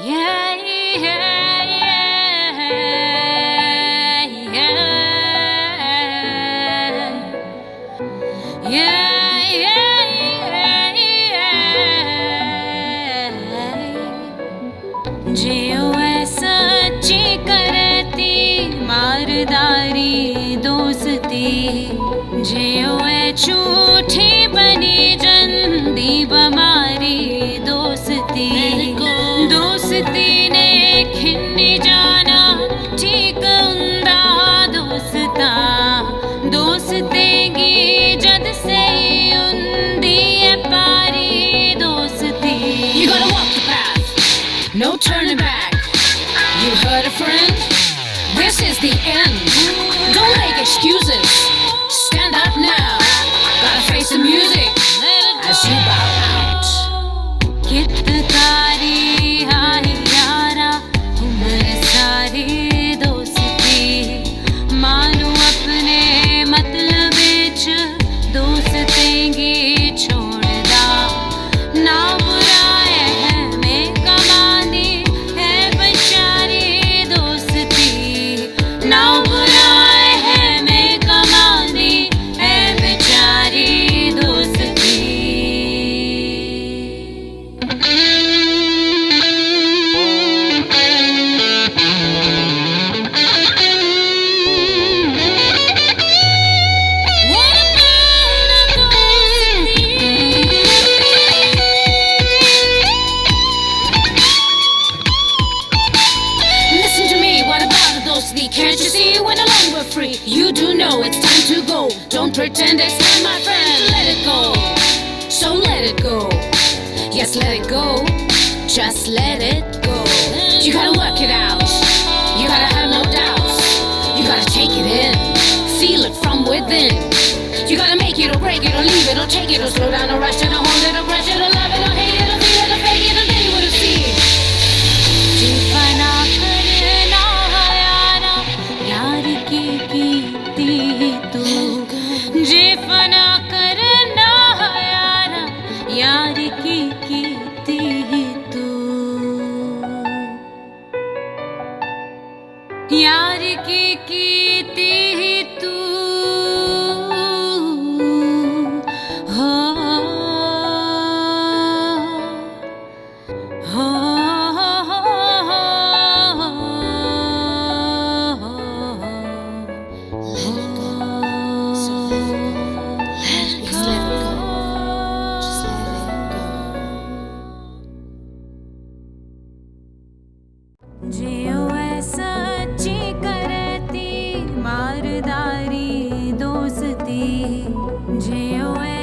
Yeah, yeah, yeah, yeah, yeah, yeah. जियो है सच्ची करती मारदारी दोस्ती, जियो है झूठी बनी जंदी बमारी दोस्ती। दोस्ती ने खिन्नी जाना ठीक उंदा दोस्ता, दोस्तेगी जद से उंदी है पारी दोस्ती। You gotta walk the path, no turning back. You heard a friend? This is the end. Don't make excuses. Stand up now. Gotta face the music as you bow out. कितकारी हाय यारा उम्र सारी दोस्ती, मानो अपने मतलब विच दोस्तेंगी छोड़दा। ना बुरा है मैं कमानी है बेचारी दोस्ती, ना बुरा है मैं कमानी है बेचारी दोस्ती। Listen to me, what about the dosti? Can't you see when alone we're free? You do know it's time to go. Don't pretend it's not my friend. Let it go, so let it go. Yes, let it go, just let it go. You gotta work it out, you gotta have no doubts. You gotta take it in, feel it from within. You gotta make it or break it or leave it or take it or slow down or rush it or hold it or brush it or love it or hate it or feel it or fake it, and then you would have seen. जिफना करना यारा यार की कीती तू, जिफना करना यारा यार की कीती तू, यार की कीती तू। हो हो जियो है सच्ची करती मारदारी दोस्ती, जियो है